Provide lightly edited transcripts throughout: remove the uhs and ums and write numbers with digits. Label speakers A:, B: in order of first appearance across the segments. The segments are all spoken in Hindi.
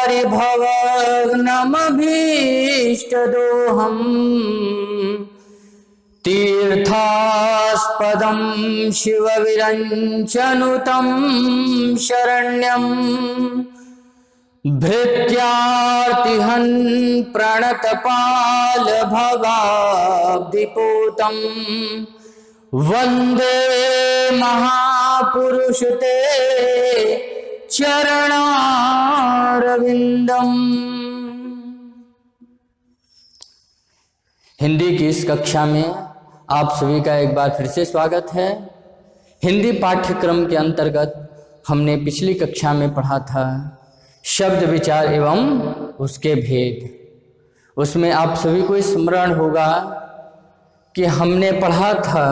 A: परिभवग्नमभीष्टदोहम् तीर्थास्पदं शिवविरञ्चनुतं शरण्यम् भृत्यार्तिहन् प्रणतपालभगाब्धिपूतं वन्दे महापुरुष ते चरणारविंदम। हिंदी की इस कक्षा में आप सभी का एक बार फिर से स्वागत है। हिंदी पाठ्यक्रम के अंतर्गत हमने पिछली कक्षा में पढ़ा था शब्द विचार एवं उसके भेद। उसमें आप सभी को स्मरण होगा कि हमने पढ़ा था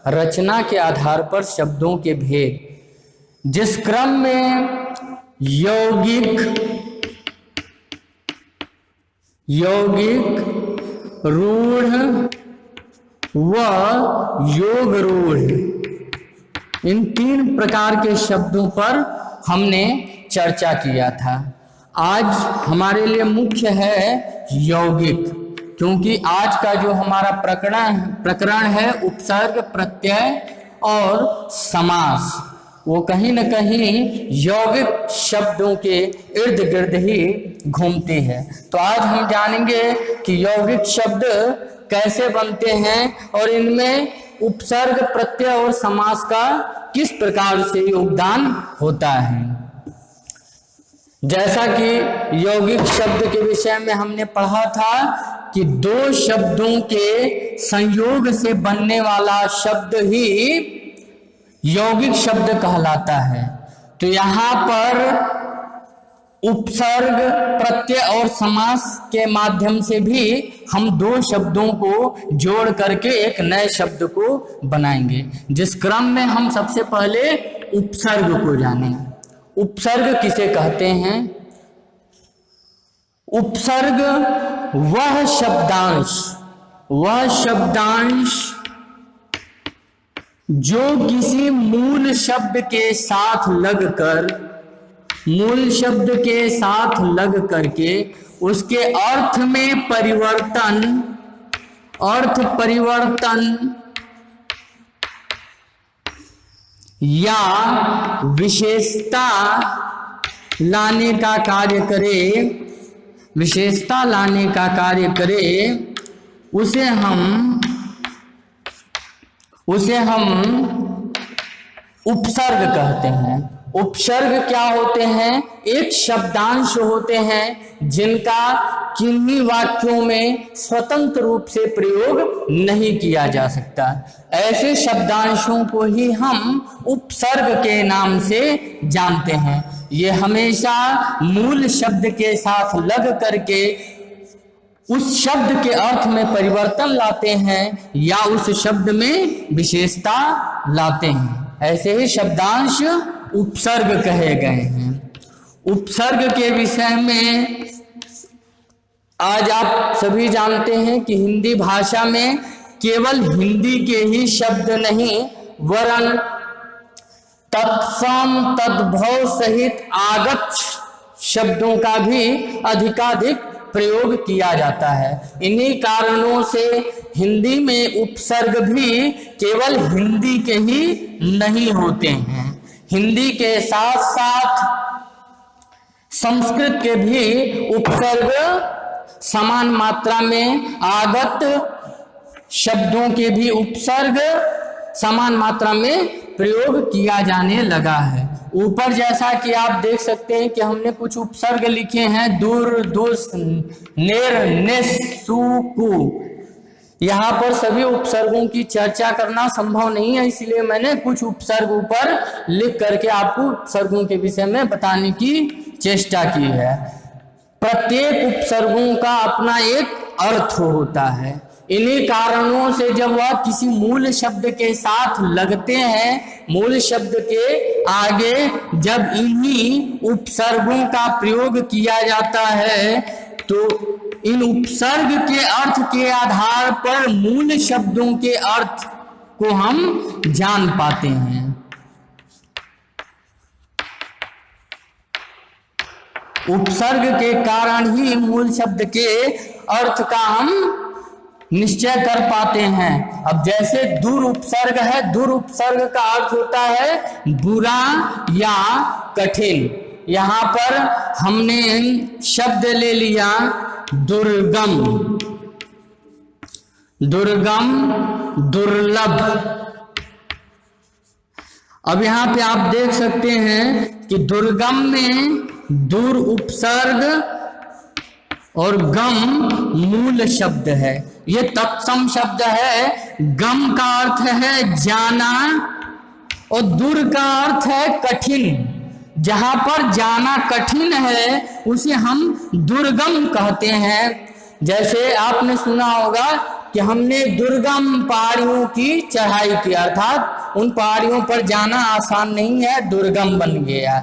A: रचना के आधार पर शब्दों के भेद, जिस क्रम में यौगिक, रूढ़ व योग रूढ़, इन तीन प्रकार के शब्दों पर हमने चर्चा किया था। आज हमारे लिए मुख्य है यौगिक, क्योंकि आज का जो हमारा प्रकरण है उपसर्ग, प्रत्यय और समास, वो कहीं न कहीं यौगिक शब्दों के इर्द गिर्द ही घूमती है। तो आज हम जानेंगे कि यौगिक शब्द कैसे बनते हैं और इनमें उपसर्ग, प्रत्यय और समास का किस प्रकार से योगदान होता है। जैसा कि यौगिक शब्द के विषय में हमने पढ़ा था कि दो शब्दों के संयोग से बनने वाला शब्द ही यौगिक शब्द कहलाता है। तो यहाँ पर उपसर्ग, प्रत्यय और समास के माध्यम से भी हम दो शब्दों को जोड़ करके एक नए शब्द को बनाएंगे, जिस क्रम में हम सबसे पहले उपसर्ग को जानें। उपसर्ग किसे कहते हैं? उपसर्ग वह शब्दांश जो किसी मूल शब्द के साथ लग करके उसके अर्थ परिवर्तन या विशेषता लाने का कार्य करे, उसे हम उपसर्ग कहते हैं। उपसर्ग क्या होते हैं? एक शब्दांश होते हैं जिनका किन्हीं वाक्यों में स्वतंत्र रूप से प्रयोग नहीं किया जा सकता। ऐसे शब्दांशों को ही हम उपसर्ग के नाम से जानते हैं। ये हमेशा मूल शब्द के साथ लग करके उस शब्द के अर्थ में परिवर्तन लाते हैं या उस शब्द में विशेषता लाते हैं। ऐसे ही शब्दांश उपसर्ग कहे गए हैं। उपसर्ग के विषय में आज आप सभी जानते हैं कि हिंदी भाषा में केवल हिंदी के ही शब्द नहीं, वरन तत्सम, तद्भव सहित आगत शब्दों का भी अधिकाधिक प्रयोग किया जाता है। इन्हीं कारणों से हिंदी में उपसर्ग भी केवल हिंदी के ही नहीं होते हैं। हिंदी के साथ साथ संस्कृत के भी उपसर्ग समान मात्रा में, आगत शब्दों के भी उपसर्ग समान मात्रा में प्रयोग किया जाने लगा है। ऊपर जैसा कि आप देख सकते हैं कि हमने कुछ उपसर्ग लिखे हैं, दूर, दुस, नेर, निस, सु, कु। यहाँ पर सभी उपसर्गों की चर्चा करना संभव नहीं है, इसलिए मैंने कुछ उपसर्ग ऊपर लिख करके आपको उपसर्गों के विषय में बताने की चेष्टा की है। प्रत्येक उपसर्गों का अपना एक अर्थ होता है। इन्हीं कारणों से जब वह किसी मूल शब्द के साथ लगते हैं, मूल शब्द के आगे जब इन्हीं उपसर्गों का प्रयोग किया जाता है, तो इन उपसर्ग के अर्थ के आधार पर मूल शब्दों के अर्थ को हम जान पाते हैं। उपसर्ग के कारण ही मूल शब्द के अर्थ का हम निश्चय कर पाते हैं। अब जैसे दुर उपसर्ग है, दुर उपसर्ग का अर्थ होता है बुरा या कठिन। यहां पर हमने शब्द ले लिया दुर्गम, दुर्गम, दुर्लभ। अब यहां पे आप देख सकते हैं कि दुर्गम में दूर उपसर्ग और गम मूल शब्द है, ये तत्सम शब्द है। गम का अर्थ है जाना और दूर का अर्थ है कठिन। जहां पर जाना कठिन है उसे हम दुर्गम कहते हैं। जैसे आपने सुना होगा कि हमने दुर्गम पहाड़ियों की चढ़ाई की, अर्थात उन पहाड़ियों पर जाना आसान नहीं है, दुर्गम बन गया।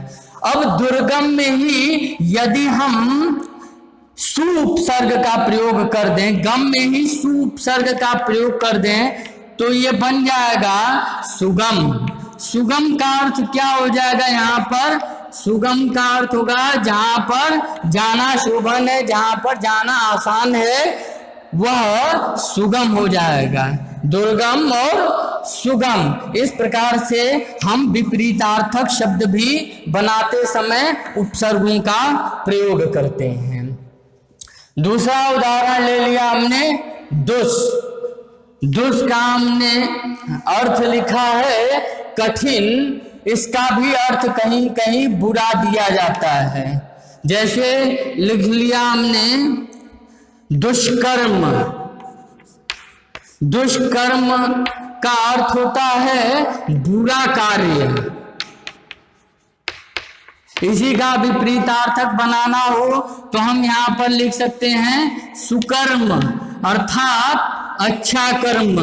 A: अब दुर्गम में ही यदि हम सु उपसर्ग का प्रयोग कर दें, गम में ही सु उपसर्ग का प्रयोग कर दें तो ये बन जाएगा सुगम। सुगम का अर्थ क्या हो जाएगा? यहाँ पर सुगम का अर्थ होगा जहां पर जाना शोभन है, जहां पर जाना आसान है, वह सुगम हो जाएगा। दुर्गम और सुगम, इस प्रकार से हम विपरीतार्थक शब्द भी बनाते समय उपसर्गों का प्रयोग करते हैं। दूसरा उदाहरण ले लिया हमने दुष। दुष का हमने अर्थ लिखा है कठिन, इसका भी अर्थ कहीं कहीं बुरा दिया जाता है। जैसे लिख लिया हमने दुष्कर्म। दुष्कर्म का अर्थ होता है बुरा कार्य। इसी का विपरीतार्थक बनाना हो तो हम यहाँ पर लिख सकते हैं सुकर्म, अर्थात अच्छा कर्म।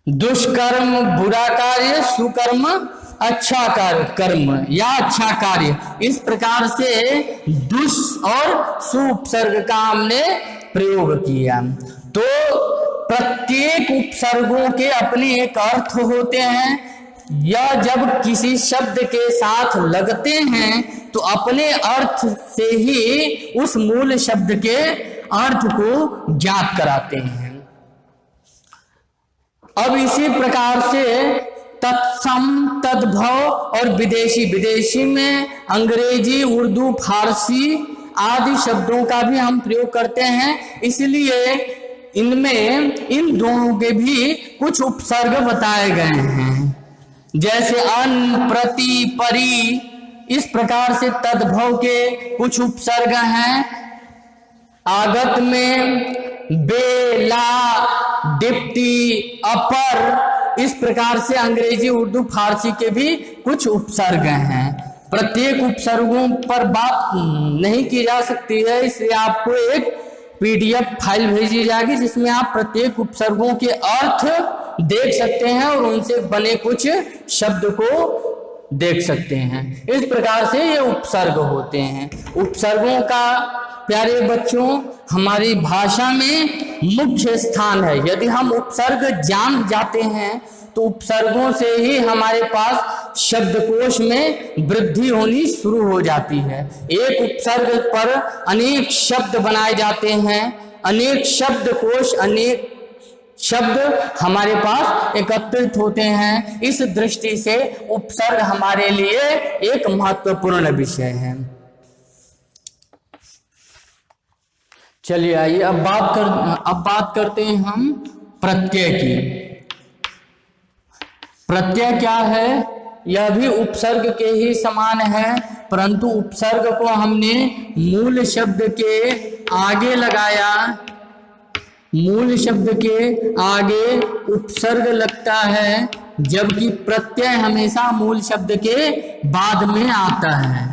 A: दुष्कर्म बुरा कार्य, सुकर्म अच्छा कर्म या अच्छा कार्य। इस प्रकार से दुष और सु उपसर्ग का हमने प्रयोग किया। तो प्रत्येक उपसर्गों के अपने एक अर्थ होते हैं। यह जब किसी शब्द के साथ लगते हैं तो अपने अर्थ से ही उस मूल शब्द के अर्थ को ज्ञात कराते हैं। अब इसी प्रकार से तत्सम, तद्भव और विदेशी, विदेशी में अंग्रेजी, उर्दू, फारसी आदि शब्दों का भी हम प्रयोग करते हैं। इसलिए इनमें इन दोनों के भी कुछ उपसर्ग बताए गए हैं। जैसे अन, प्रति, परि, इस प्रकार से तद्भव के कुछ उपसर्ग हैं। आगत में बे, ला, डिप्टी, अपर, इस प्रकार से अंग्रेजी, उर्दू, फारसी के भी कुछ उपसर्ग हैं। प्रत्येक उपसर्गों पर बात नहीं की जा सकती है, इसलिए आपको एक PDF फाइल भेजी जाएगी जिसमें आप प्रत्येक उपसर्गों के अर्थ देख सकते हैं और उनसे बने कुछ शब्द को देख सकते हैं। इस प्रकार से ये उपसर्ग होते हैं। उपसर्गों का प्यारे बच्चों हमारी भाषा में मुख्य स्थान है। यदि हम उपसर्ग जान जाते हैं तो उपसर्गों से ही हमारे पास शब्दकोश में वृद्धि होनी शुरू हो जाती है। एक उपसर्ग पर अनेक शब्द बनाए जाते हैं, अनेक शब्दकोश, अनेक शब्द हमारे पास एकत्रित होते हैं। इस दृष्टि से उपसर्ग हमारे लिए एक महत्वपूर्ण विषय है। चलिए आइए अब बात करते हैं हम प्रत्यय की। प्रत्यय क्या है? यह भी उपसर्ग के ही समान है, परंतु उपसर्ग को हमने मूल शब्द के आगे लगाया। मूल शब्द के आगे उपसर्ग लगता है, जबकि प्रत्यय हमेशा मूल शब्द के बाद में आता है।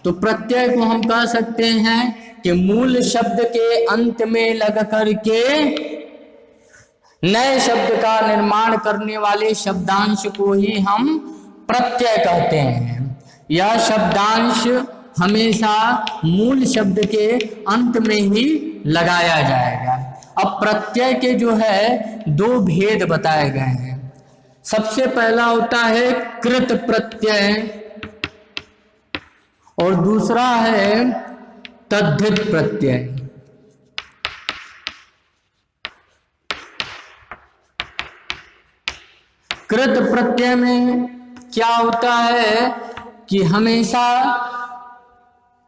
A: तो प्रत्यय को हम कह सकते हैं कि मूल शब्द के अंत में लग करके नए शब्द का निर्माण करने वाले शब्दांश को ही हम प्रत्यय कहते हैं। यह शब्दांश हमेशा मूल शब्द के अंत में ही लगाया जाएगा। अब प्रत्यय के जो है दो भेद बताए गए हैं। सबसे पहला होता है कृत प्रत्यय और दूसरा है तद्धित प्रत्यय। कृत प्रत्यय में क्या होता है कि हमेशा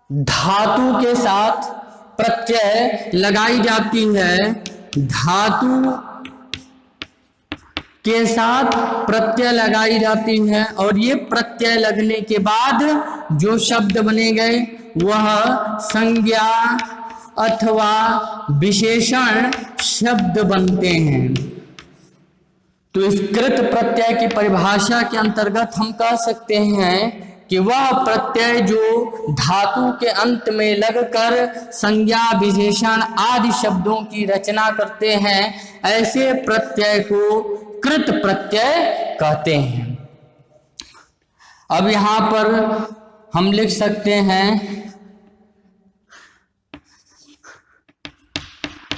A: धातु के साथ प्रत्यय लगाई जाती है, धातु के साथ प्रत्यय लगाई जाती है और ये प्रत्यय लगने के बाद जो शब्द बने गए वह संज्ञा अथवा विशेषण शब्द बनते हैं। तो इस कृत प्रत्यय की परिभाषा के अंतर्गत हम कह सकते हैं कि वह प्रत्यय जो धातु के अंत में लगकर संज्ञा विशेषण आदि शब्दों की रचना करते हैं, ऐसे प्रत्यय को कृत प्रत्यय कहते हैं। अब यहां पर हम लिख सकते हैं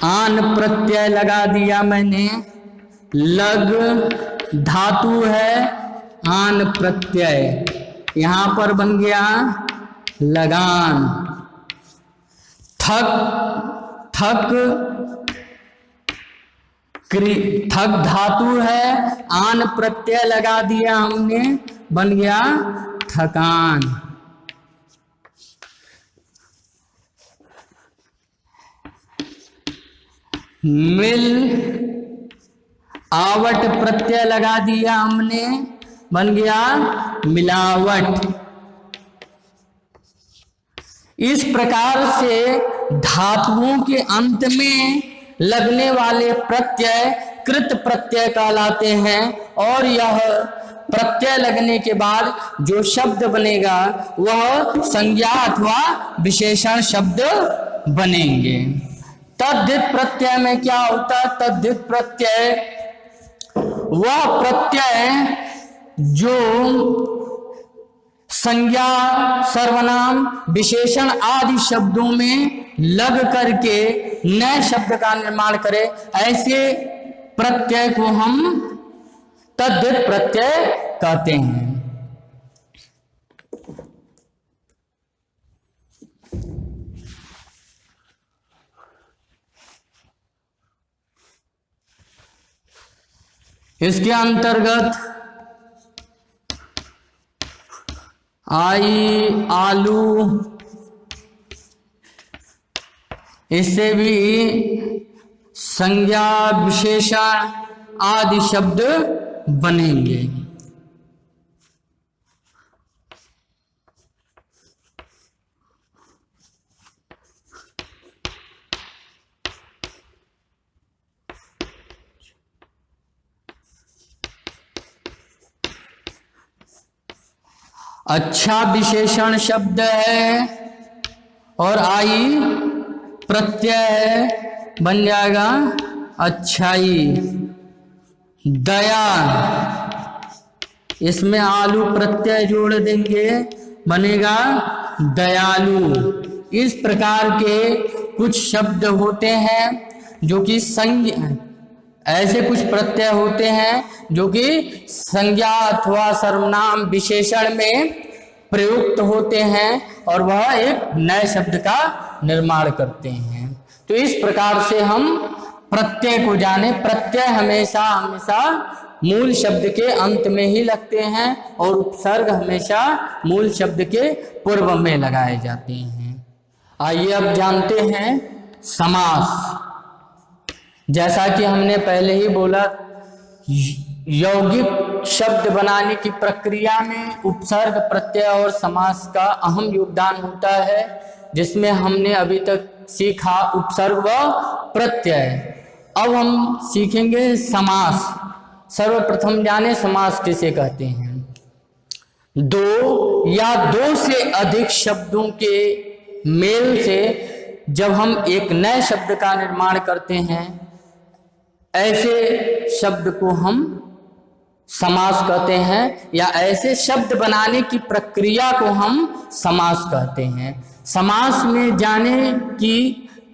A: आन प्रत्यय लगा दिया मैंने, लग धातु है आन प्रत्यय, यहां पर बन गया लगान। थक थक धातु है आन प्रत्यय लगा दिया हमने, बन गया थकान। मिल आवट प्रत्यय लगा दिया हमने, बन गया मिलावट। इस प्रकार से धातुओं के अंत में लगने वाले प्रत्यय कृत प्रत्यय कहलाते हैं और यह प्रत्यय लगने के बाद जो शब्द बनेगा वह संज्ञा अथवा विशेषण शब्द बनेंगे। तद्धित प्रत्यय में क्या होता है? तद्धित प्रत्यय वह प्रत्यय जो संज्ञा सर्वनाम विशेषण आदि शब्दों में लग करके नए शब्द का निर्माण करे, ऐसे प्रत्यय को हम तद्धित प्रत्यय कहते हैं। इसके अंतर्गत आई, आलू, इससे भी संज्ञा विशेषण आदि शब्द बनेंगे। अच्छा विशेषण शब्द है और आई प्रत्यय है, बन जाएगा अच्छाई। दया, इसमें आलू प्रत्यय जोड़ देंगे, बनेगा दयालु। इस प्रकार के कुछ शब्द होते हैं जो कि संज्ञा, ऐसे कुछ प्रत्यय होते हैं जो कि संज्ञा अथवा सर्वनाम विशेषण में प्रयुक्त होते हैं और वह एक नए शब्द का निर्माण करते हैं। तो इस प्रकार से हम प्रत्यय को जाने। प्रत्यय हमेशा हमेशा मूल शब्द के अंत में ही लगते हैं और उपसर्ग हमेशा मूल शब्द के पूर्व में लगाए जाते हैं। आइए अब जानते हैं समास। जैसा कि हमने पहले ही बोला, यौगिक शब्द बनाने की प्रक्रिया में उपसर्ग, प्रत्यय और समास का अहम योगदान होता है, जिसमें हमने अभी तक सीखा उपसर्ग व प्रत्यय। अब हम सीखेंगे समास। सर्वप्रथम जाने समास किसे कहते हैं। दो या दो से अधिक शब्दों के मेल से जब हम एक नए शब्द का निर्माण करते हैं, ऐसे शब्द को हम समास कहते हैं, या ऐसे शब्द बनाने की प्रक्रिया को हम समास कहते हैं। समास में जाने कि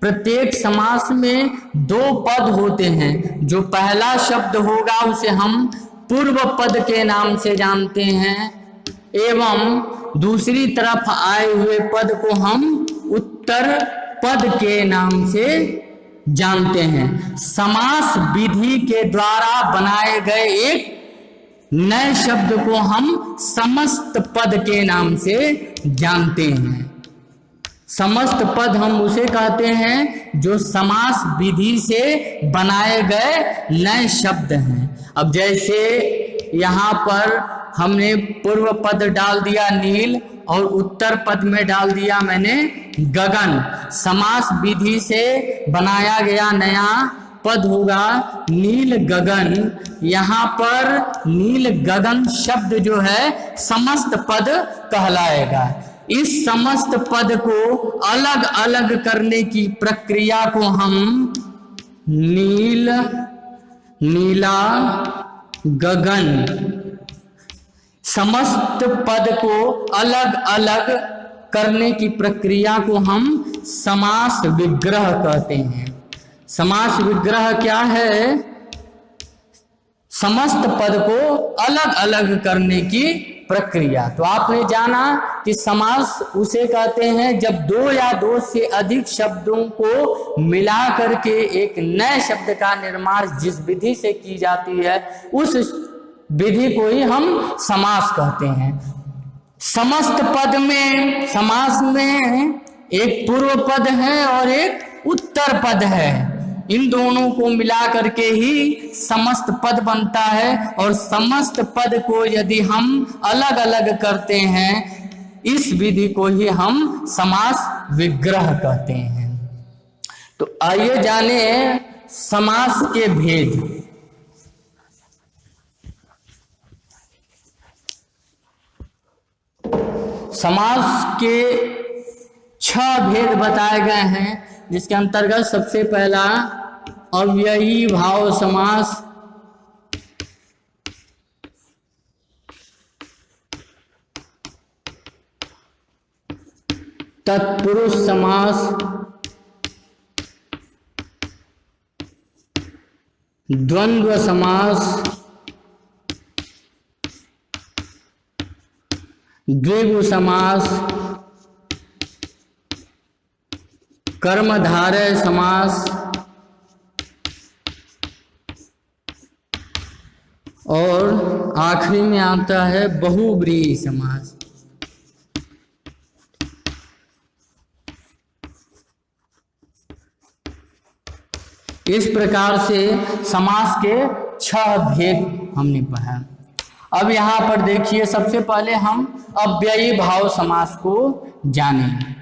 A: प्रत्येक समास में दो पद होते हैं। जो पहला शब्द होगा उसे हम पूर्व पद के नाम से जानते हैं एवं दूसरी तरफ आए हुए पद को हम उत्तर पद के नाम से जानते हैं। समास विधि के द्वारा बनाए गए एक नए शब्द को हम समस्त पद के नाम से जानते हैं। समस्त पद हम उसे कहते हैं जो समास विधि से बनाए गए नए शब्द हैं। अब जैसे यहाँ पर हमने पूर्व पद डाल दिया नील और उत्तर पद में डाल दिया मैंने गगन। समास विधि से बनाया गया नया पद होगा नील गगन। यहाँ पर नील गगन शब्द जो है समस्त पद कहलाएगा। इस समस्त पद को अलग अलग करने की प्रक्रिया को हम नील, नीला, गगन, समस्त पद को अलग अलग करने की प्रक्रिया को हम समास विग्रह कहते हैं। समास विग्रह क्या है? समस्त पद को अलग अलग करने की प्रक्रिया। तो आपने जाना कि समास उसे कहते हैं जब दो या दो से अधिक शब्दों को मिला करके एक नए शब्द का निर्माण जिस विधि से की जाती है उस विधि को ही हम समास कहते हैं। समस्त पद में, समास में एक पूर्व पद है और एक उत्तर पद है। इन दोनों को मिला करके ही समस्त पद बनता है और समस्त पद को यदि हम अलग अलग करते हैं इस विधि को ही हम समास विग्रह कहते हैं। तो आइए जाने समास के भेद। समास के 6 भेद बताए गए हैं, जिसके अंतर्गत सबसे पहला अव्ययी भाव समास, तत्पुरुष समास, द्वंद्व समास, द्विगु समास, कर्मधारय समास और आखिरी में आता है बहुव्रीहि समास। इस प्रकार से समास के 6 भेद हमने पढ़ा। अब यहाँ पर देखिए, सबसे पहले हम अव्ययी भाव समास को जानें।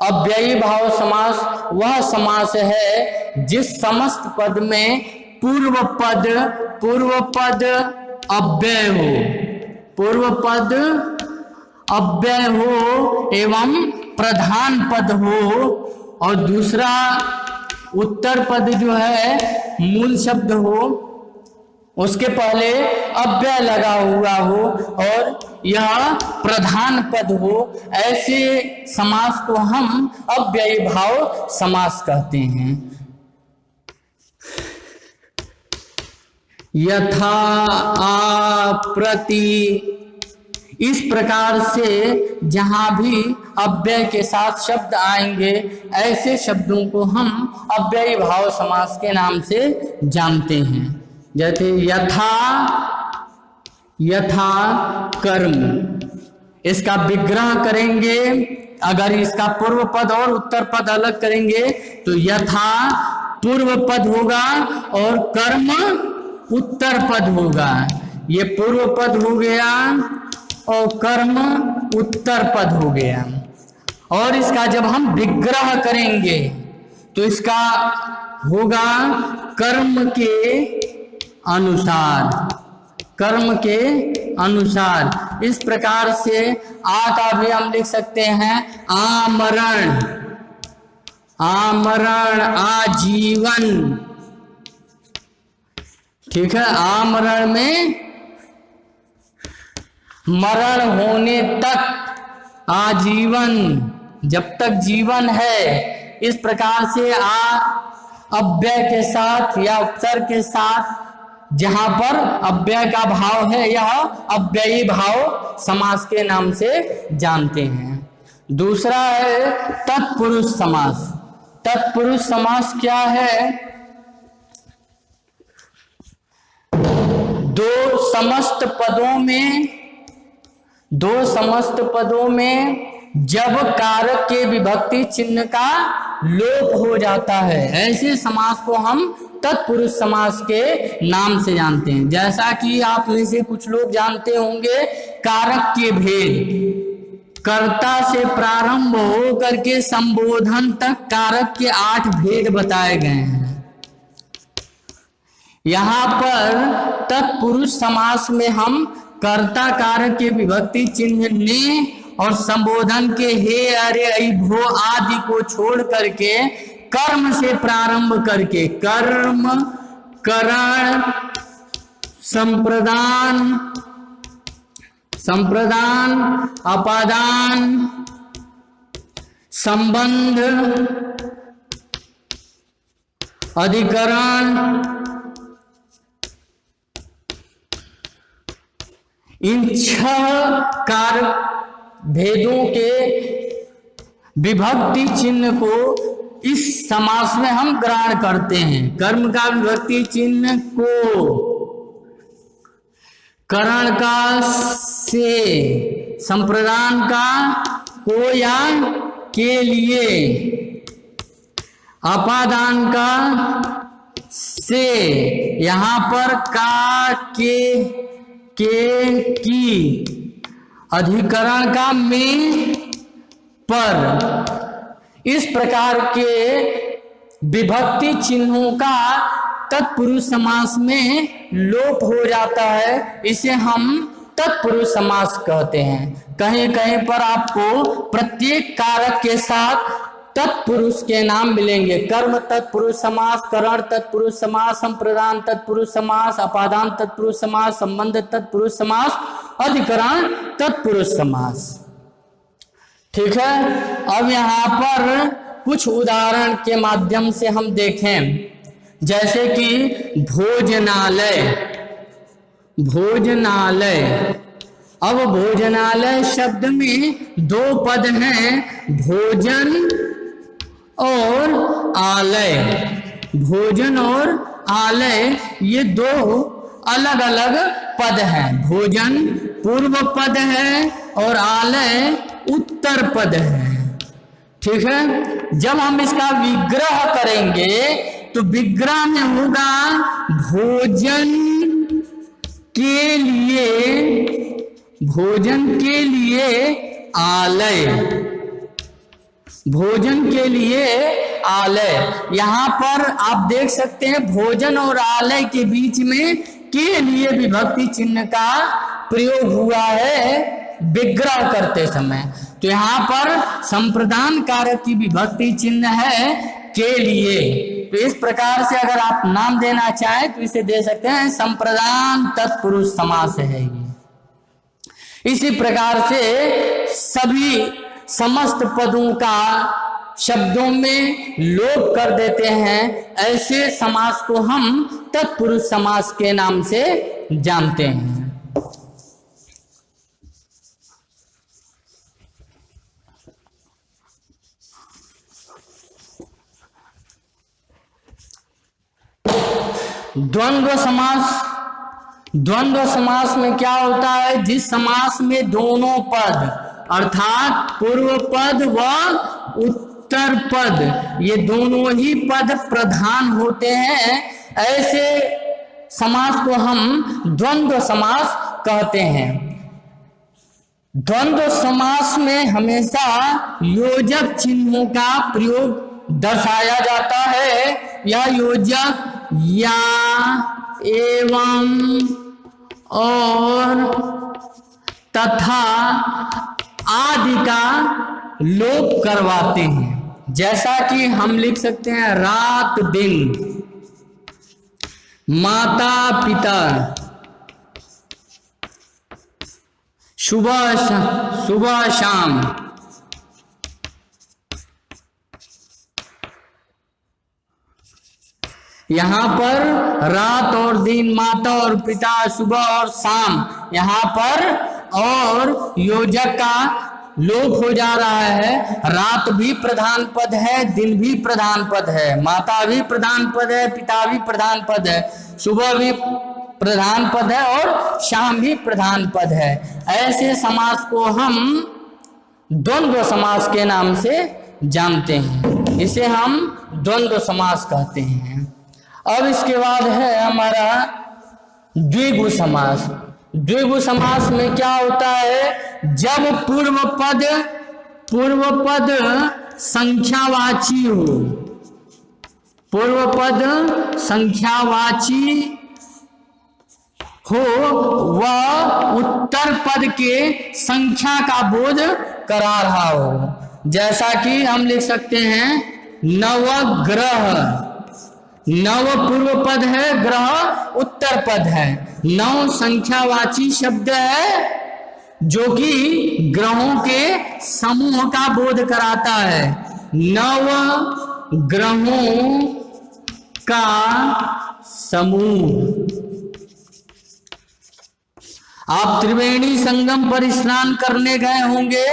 A: अव्ययी भाव समास वह समास है जिस समस्त पद में पूर्व पद अव्यय हो, पूर्व पद अव्यय हो एवं प्रधान पद हो और दूसरा उत्तर पद जो है मूल शब्द हो, उसके पहले अव्यय लगा हुआ हो और यह प्रधान पद हो। ऐसे समास को हम अव्ययी भाव समास कहते हैं। यथा, आ, प्रति, इस प्रकार से जहां भी अव्यय के साथ शब्द आएंगे ऐसे शब्दों को हम अव्ययी भाव समास के नाम से जानते हैं। जैसे यथा, यथा कर्म, इसका विग्रह करेंगे, अगर इसका पूर्व पद और उत्तर पद अलग करेंगे तो यथा पूर्व पद होगा और कर्म उत्तर पद होगा। ये पूर्व पद हो गया और कर्म उत्तर पद हो गया। और इसका जब हम विग्रह करेंगे तो इसका होगा कर्म के अनुसार, कर्म के अनुसार। इस प्रकार से आ का भी हम लिख सकते हैं आमरण, आमरण, आजीवन। ठीक है, आमरण में मरण होने तक, आजीवन, जब तक जीवन है। इस प्रकार से आ अव्यय के साथ या उपसर्ग के साथ जहां पर अव्यय का भाव है, यह अव्ययी भाव समास के नाम से जानते हैं। दूसरा है तत्पुरुष समास। तत्पुरुष समास क्या है? दो समस्त पदों में जब कारक के विभक्ति चिन्ह का लोप हो जाता है, ऐसे समास को हम तत्पुरुष समास के नाम से जानते हैं। जैसा कि आप में से कुछ लोग जानते होंगे, कारक के भेद, कर्ता से प्रारंभ हो करके संबोधन तक कारक के 8 भेद बताए गए हैं। यहाँ पर तत्पुरुष समास में हम कर्ता कारक के विभक्ति चिन्ह ने और संबोधन के हे, अरे, ऐ, भो आदि को छोड़ करके कर्म से प्रारंभ करके कर्म, करण, संप्रदान, अपादान, संबंध, अधिकरण, इन 6 कारक भेदों के विभक्ति चिन्ह को इस समास में हम ग्रहण करते हैं। कर्म का विभक्ति चिन्ह को, करण का से, संप्रदान का को या के लिए, अपादान का से, यहाँ पर का, के, की, अधिकरण का में, पर, इस प्रकार के विभक्ति चिन्हों का तत्पुरुष समास में लोप हो जाता है। इसे हम तत्पुरुष समास कहते हैं। कहीं कहीं पर आपको प्रत्येक कारक के साथ तत्पुरुष के नाम मिलेंगे। कर्म तत्पुरुष समास, करण तत्पुरुष समास, संप्रदान तत्पुरुष समास, अपादान तत्पुरुष समास, संबंध तत्पुरुष समास, अधिकरण तत्पुरुष समास। ठीक है। अब यहाँ पर कुछ उदाहरण के माध्यम से हम देखें, जैसे कि भोजनालय। अब भोजनालय शब्द में 2 पद हैं, भोजन और आलय। भोजन और आलय ये 2 अलग अलग पद हैं। भोजन पूर्व पद है और आलय उत्तर पद है। ठीक है। जब हम इसका विग्रह करेंगे तो विग्रह में होगा भोजन के लिए आलय, भोजन के लिए आलय। यहाँ पर आप देख सकते हैं भोजन और आलय के बीच में के लिए विभक्ति चिन्ह का प्रयोग हुआ है विग्रह करते समय। तो यहाँ पर संप्रदान कारक की विभक्ति चिन्ह है के लिए। तो इस प्रकार से अगर आप नाम देना चाहें तो इसे दे सकते हैं संप्रदान तत्पुरुष समास है ये। इसी प्रकार से सभी समस्त पदों का शब्दों में लोप कर देते हैं, ऐसे समास को हम तत्पुरुष समास के नाम से जानते हैं। द्वंद्व समास। द्वंद्व समास में क्या होता है? जिस समास में दोनों पद अर्थात पूर्व पद व उत्तर पद ये दोनों ही पद प्रधान होते हैं, ऐसे समास को हम द्वंद्व समास कहते हैं। द्वंद्व समास में हमेशा योजक चिन्हों का प्रयोग दर्शाया जाता है। यह योजक या, एवं, और, तथा आदि का लोप करवाते हैं। जैसा कि हम लिख सकते हैं रात दिन, माता पिता, सुबह शाम। यहाँ पर रात और दिन, माता और पिता, सुबह और शाम, यहाँ पर और योजक का लोप हो जा रहा है। रात भी प्रधान पद है, दिन भी प्रधान पद है, माता भी प्रधान पद है, पिता भी प्रधान पद है, सुबह भी प्रधान पद है और शाम भी प्रधान पद है। ऐसे समास को हम द्वंद्व समास के नाम से जानते हैं, इसे हम द्वंद्व समास कहते हैं। अब इसके बाद है हमारा द्विगु समास। द्विगु समास में क्या होता है, जब पूर्व पद संख्यावाची हो, पूर्व पद संख्यावाची हो, वह उत्तर पद के संख्या का बोध करा रहा हो। जैसा कि हम लिख सकते हैं नवग्रह, नव पूर्व पद है, ग्रह उत्तर पद है। नव संख्यावाची शब्द है जो कि ग्रहों के समूह का बोध कराता है। नव ग्रहों का समूह। आप त्रिवेणी संगम पर स्नान करने गए होंगे,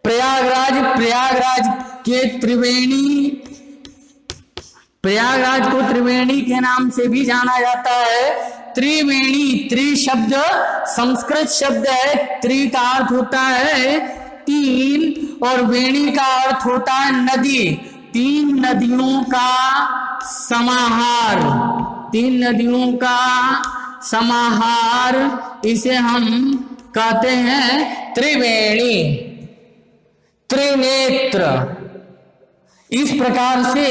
A: प्रयागराज के प्रयागराज को त्रिवेणी के नाम से भी जाना जाता है। त्रिवेणी, त्रि शब्द संस्कृत शब्द है, त्रि का अर्थ होता है तीन और वेणी का अर्थ होता है नदी। तीन नदियों का समाहार, तीन नदियों का समाहार, इसे हम कहते हैं त्रिवेणी, त्रिनेत्र। इस प्रकार से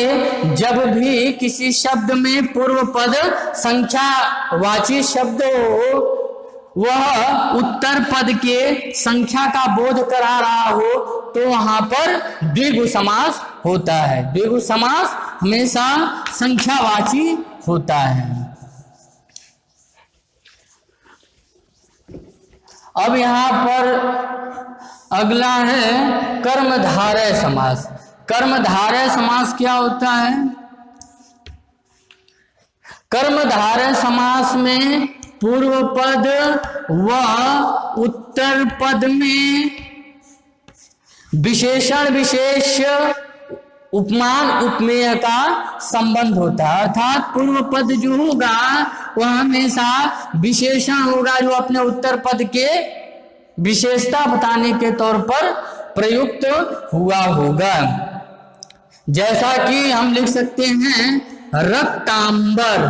A: जब भी किसी शब्द में पूर्व पद संख्यावाची शब्द हो, वह उत्तर पद के संख्या का बोध करा रहा हो, तो वहां पर द्विगु समास होता है। द्विगु समास हमेशा संख्यावाची होता है। अब यहाँ पर अगला है कर्मधारय समास। कर्मधारय समास क्या होता है? कर्मधारय समास में पूर्व पद व उत्तर पद में विशेषण विशेष उपमान उपमेय का संबंध होता है। अर्थात पूर्व पद जो होगा वह हमेशा विशेषण होगा जो अपने उत्तर पद के विशेषता बताने के तौर पर प्रयुक्त हुआ होगा। जैसा कि हम लिख सकते हैं रक्तांबर।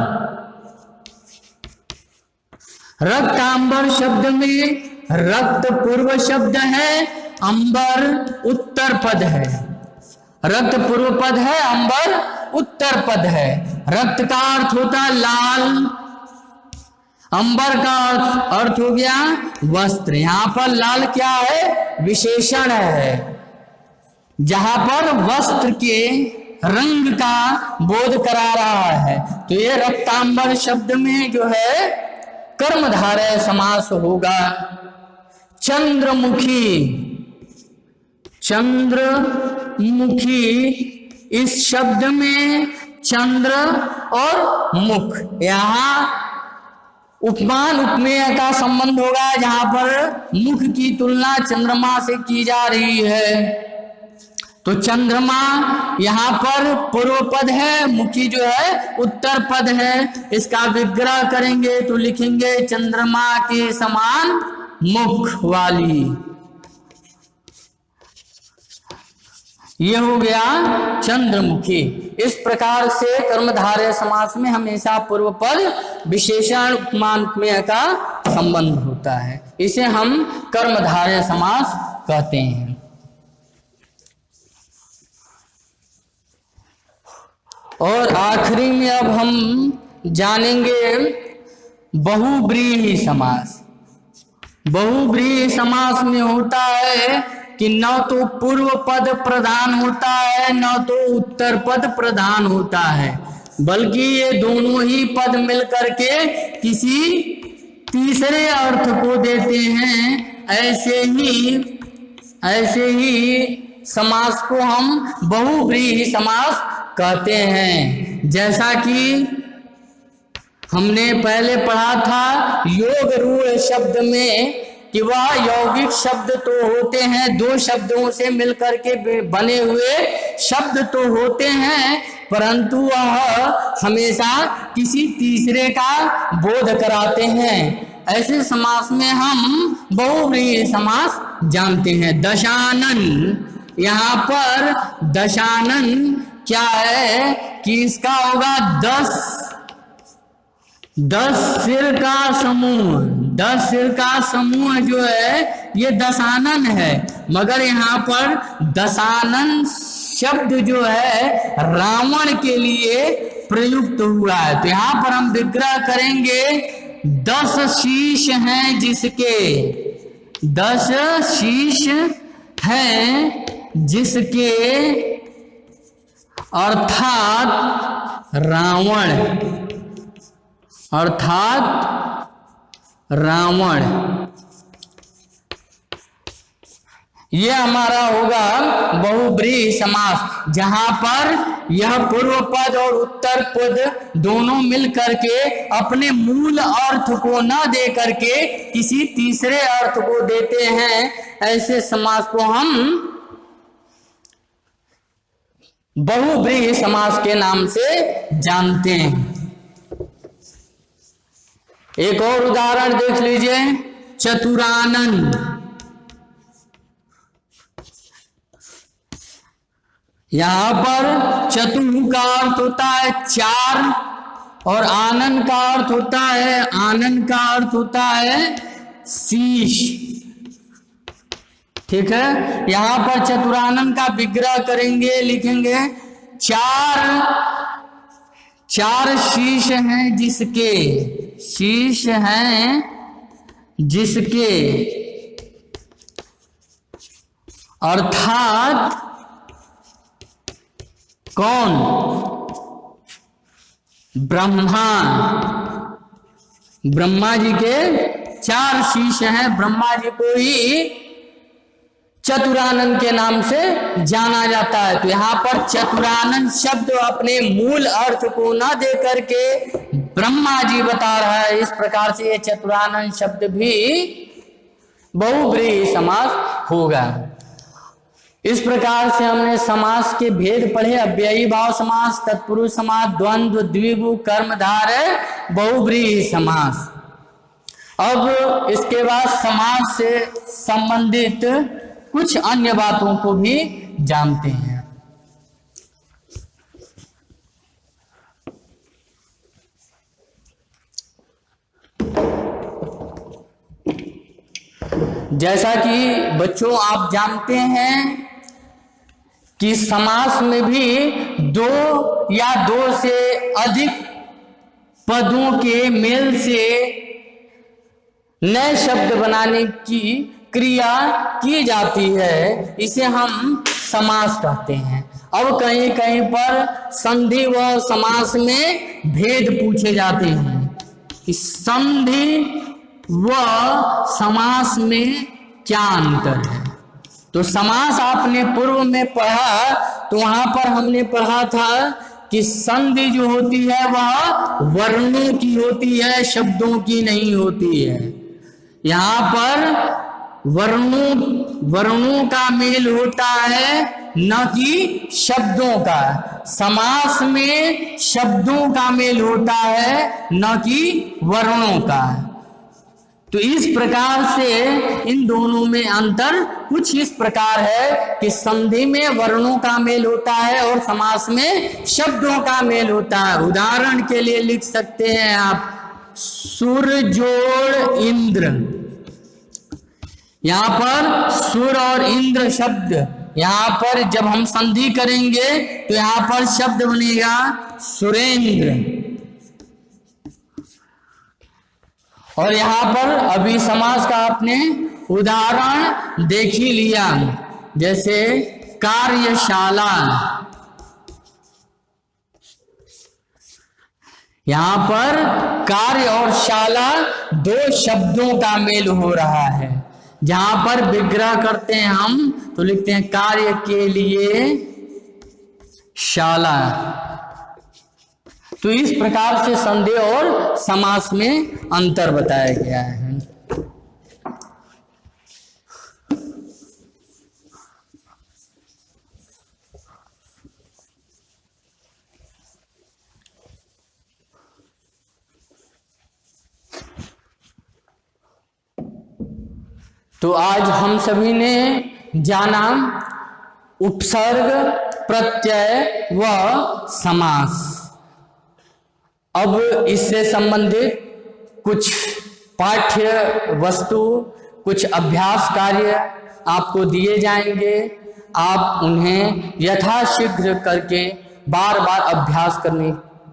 A: रक्तांबर शब्द में रक्त पूर्व शब्द है, अंबर उत्तर पद है। रक्त पूर्व पद है, अंबर उत्तर पद है। रक्त का अर्थ होता है लाल, अंबर का अर्थ हो गया वस्त्र। यहां पर लाल क्या है? विशेषण है, जहां पर वस्त्र के रंग का बोध करा रहा है। तो ये रक्तांबर शब्द में जो है कर्मधारय समास होगा। चंद्रमुखी, चंद्रमुखी, इस शब्द में चंद्र और मुख, यहां उपमान उपमेय का संबंध होगा, जहां पर मुख की तुलना चंद्रमा से की जा रही है। तो चंद्रमा यहाँ पर पूर्व पद है, मुखी जो है उत्तर पद है। इसका विग्रह करेंगे तो लिखेंगे चंद्रमा के समान मुख वाली। ये हो गया चंद्रमुखी। इस प्रकार से कर्मधारय समास में हमेशा पूर्व पद विशेषण उपमान उपमेय का संबंध होता है। इसे हम कर्मधारय समास कहते हैं। और आखिरी में अब हम जानेंगे बहुव्रीहि समास। बहुव्रीहि समास में होता है कि न तो पूर्व पद प्रधान होता है, न तो उत्तर पद प्रधान होता है, बल्कि ये दोनों ही पद मिलकर के किसी तीसरे अर्थ को देते हैं। ऐसे ही समास को हम बहुव्रीहि समास कहते हैं। जैसा कि हमने पहले पढ़ा था योग रूढ़ शब्द में कि वह यौगिक शब्द तो होते हैं, दो शब्दों से मिलकर के बने हुए शब्द तो होते हैं, परंतु वह हमेशा किसी तीसरे का बोध कराते हैं। ऐसे समास में हम बहुव्रीहि समास जानते हैं। दशानन, यहाँ पर दशानन क्या है कि इसका होगा 10 सिर का समूह। 10 सिर का समूह जो है ये दशानन है, मगर यहाँ पर दशानन शब्द जो है रावण के लिए प्रयुक्त हुआ है। तो यहाँ पर हम विग्रह करेंगे 10 शीश हैं जिसके, 10 शीश हैं जिसके, अर्थात रावण, अर्थात रावण। यह हमारा होगा बहुव्रीहि समास, जहां पर यह पूर्व पद और उत्तर पद दोनों मिल करके अपने मूल अर्थ को न दे करके किसी तीसरे अर्थ को देते हैं। ऐसे समास को हम बहुव्रीहि समास के नाम से जानते हैं। एक और उदाहरण देख लीजिए, चतुरानन। यहां पर चतुर का अर्थ होता है 4 और आनन का अर्थ होता है, आनन का अर्थ होता है शीश। ठीक है, यहां पर चतुरानन का विग्रह करेंगे, लिखेंगे 4 शीश हैं जिसके, शीश हैं जिसके, अर्थात कौन? ब्रह्मा। ब्रह्मा जी के 4 शीश हैं, ब्रह्मा जी को ही चतुरानन के नाम से जाना जाता है। तो यहाँ पर चतुरानन शब्द अपने मूल अर्थ को न दे करके ब्रह्मा जी बता रहा है। इस प्रकार से ये चतुरानन शब्द भी बहुव्रीहि समास होगा। इस प्रकार से हमने समास के भेद पढ़े। अव्ययी भाव समास, तत्पुरुष समास, द्वंद्व, द्विगु, कर्मधारय, बहुव्रीहि समास। अब इसके बाद समास से संबंधित कुछ अन्य बातों को भी जानते हैं। जैसा कि बच्चों आप जानते हैं कि समास में भी 2 या 2 से अधिक पदों के मेल से नए शब्द बनाने की क्रिया की जाती है, इसे हम समास कहते हैं। अब कहीं कहीं पर संधि व समास में भेद पूछे जाते हैं कि संधि व समास में क्या अंतर है। तो समास आपने पूर्व में पढ़ा, तो वहां पर हमने पढ़ा था कि संधि जो होती है वह वर्णों की होती है, शब्दों की नहीं होती है। यहाँ पर वर्णों का मेल होता है, न कि शब्दों का। समास में शब्दों का मेल होता है, न कि वर्णों का। तो इस प्रकार से इन दोनों में अंतर कुछ इस प्रकार है कि संधि में वर्णों का मेल होता है और समास में शब्दों का मेल होता है। उदाहरण के लिए लिख सकते हैं आप, सुर जोड़ इंद्र। यहाँ पर सुर और इंद्र शब्द, यहाँ पर जब हम संधि करेंगे तो यहाँ पर शब्द बनेगा सुरेंद्र। और यहाँ पर अभी समास का आपने उदाहरण देख ही लिया, जैसे कार्यशाला। यहाँ पर कार्य और शाला 2 शब्दों का मेल हो रहा है। जहां पर विग्रह करते हैं हम तो लिखते हैं कार्य के लिए शाला। तो इस प्रकार से संदेह और समास में अंतर बताया गया है। तो आज हम सभी ने जाना उपसर्ग, प्रत्यय व समास। अब इससे संबंधित कुछ पाठ्य वस्तु, कुछ अभ्यास कार्य आपको दिए जाएंगे। आप उन्हें यथाशीघ्र करके बार बार अभ्यास करने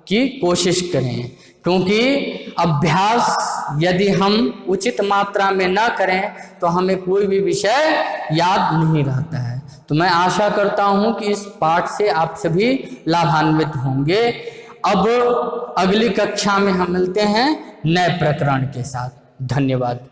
A: की कोशिश करें, क्योंकि अभ्यास यदि हम उचित मात्रा में न करें तो हमें कोई भी विषय याद नहीं रहता है। तो मैं आशा करता हूं कि इस पाठ से आप सभी लाभान्वित होंगे। अब अगली कक्षा में हम मिलते हैं नए प्रकरण के साथ। धन्यवाद।